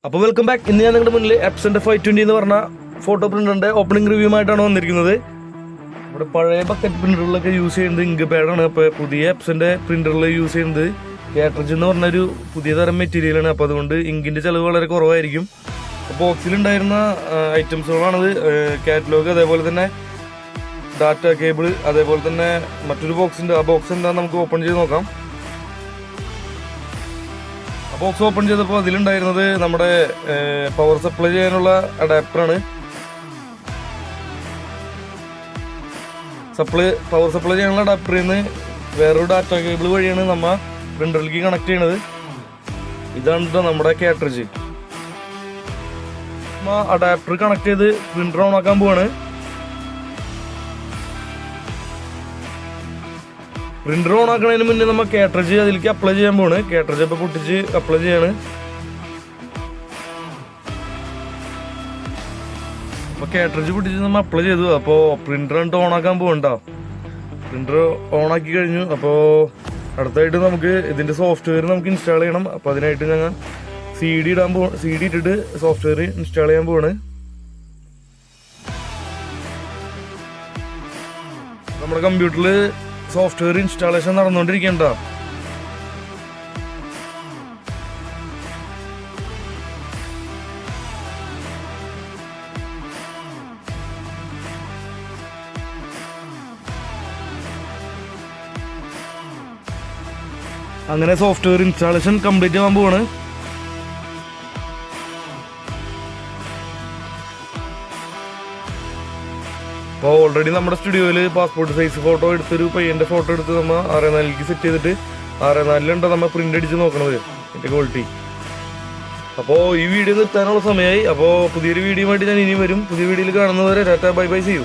അപ്പോൾ welcome back. ഇന്ന് ഞാൻ നിങ്ങളുടെ മുന്നിൽ എപ്സന്റെ 520 എന്ന് പറഞ്ഞ ഫോട്ടോ പ്രിന്ററിന്റെ ഓപ്പണിംഗ് റിവ്യൂ ആയിട്ടാണ് വന്നിരിക്കുന്നത്. നമ്മുടെ പഴയ ബക്കറ്റ് പ്രിന്ററുകളൊക്കെ യൂസ് ചെയ്യുന്നത് ഇങ്ക് പാഡാണ്. അപ്പോൾ പുതിയ എപ്സന്റെ പ്രിന്ററിൽ യൂസ് ചെയ്യുന്നത് കാട്രിഡ്ജ് എന്ന് പറഞ്ഞൊരു പുതിയ തരം മെറ്റീരിയലാണ്. അപ്പോൾ അതുകൊണ്ട് ഇങ്കിന്റെ ചിലവ് വളരെ കുറവായിരിക്കും. ബോക്സിലുണ്ടായിരുന്ന ഐറ്റംസുകളാണത്. കാറ്റലോഗ്, അതേപോലെ തന്നെ ഡാറ്റ കേബിൾ, അതേപോലെ തന്നെ മറ്റൊരു ബോക്സിൻ്റെ. ആ ബോക്സ് എന്താ നമുക്ക് ഓപ്പൺ ചെയ്ത് നോക്കാം. ബോക്സ് ഓപ്പൺ ചെയ്തപ്പോൾ അതിലുണ്ടായിരുന്നത് നമ്മുടെ പവർ സപ്ലൈ ചെയ്യാനുള്ള അഡാപ്റ്ററാണ്. പവർ സപ്ലൈ ചെയ്യാനുള്ള അഡാപ്റ്ററിൽ നിന്ന് വേറൊരു ഡാറ്റ കേബിൾ വഴിയാണ് നമ്മൾ പ്രിന്ററിലേക്ക് കണക്ട് ചെയ്യണത്. ഇതാണ് കേട്ടോ നമ്മുടെ കാട്രിഡ്ജ്. അഡാപ്റ്റർ കണക്ട് ചെയ്ത് പ്രിന്റർ ഓൺ ആക്കാൻ പോവാണ്. പ്രിന്റർ ഓൺ ആക്കുന്നതിന് മുന്നേ നമ്മൾ കാട്രിഡ്ജ് അതിലേക്ക് അപ്ലൈ ചെയ്യാൻ പോവാണ്. കാട്രിഡ്ജ് ഇപ്പോൾ പൊട്ടിച്ച് അപ്ലൈ ചെയ്യാണ്. അപ്പോൾ കാട്രിഡ്ജ് പൊട്ടിച്ച് നമ്മൾ അപ്ലൈ ചെയ്തു. അപ്പോൾ പ്രിന്റർ കണ്ടിട്ട് ഓൺ ആക്കാൻ പോകണ്ട. പ്രിന്റർ ഓൺ ആക്കി കഴിഞ്ഞു. അപ്പോൾ അടുത്തായിട്ട് നമുക്ക് ഇതിൻ്റെ സോഫ്റ്റ്വെയർ നമുക്ക് ഇൻസ്റ്റാൾ ചെയ്യണം. അപ്പോൾ അതിനായിട്ട് ഞങ്ങൾ സി ഡി ഇട്ടിട്ട് സോഫ്റ്റ്വെയർ ഇൻസ്റ്റാൾ ചെയ്യാൻ പോവാണ്. നമ്മുടെ കമ്പ്യൂട്ടറിൽ സോഫ്റ്റ്വെയർ ഇൻസ്റ്റാളേഷൻ നടന്നുകൊണ്ടിരിക്കണ്ട. അങ്ങനെ സോഫ്റ്റ്വെയർ ഇൻസ്റ്റാളേഷൻ കംപ്ലീറ്റ് ആവാൻ പോവാണ്. അപ്പോൾ ഓൾറെഡി നമ്മുടെ സ്റ്റുഡിയോയിൽ പാസ്പോർട്ട് സൈസ് ഫോട്ടോ എടുത്തൊരു പയ്യൻ്റെ ഫോട്ടോ എടുത്ത് നമ്മൾ 6:4 സെറ്റ് ചെയ്തിട്ട് 6:4 നമ്മൾ പ്രിൻ്റ് അടിച്ച് നോക്കണത് എൻ്റെ ക്വാളിറ്റി. അപ്പോൾ ഈ വീഡിയോ നിർത്താനുള്ള സമയമായി. അപ്പോൾ പുതിയൊരു വീഡിയോ ആയിട്ട് ഞാൻ ഇനി വരും. പുതിയ വീഡിയോയിൽ കാണുന്നവരെ tata bye bye, see U.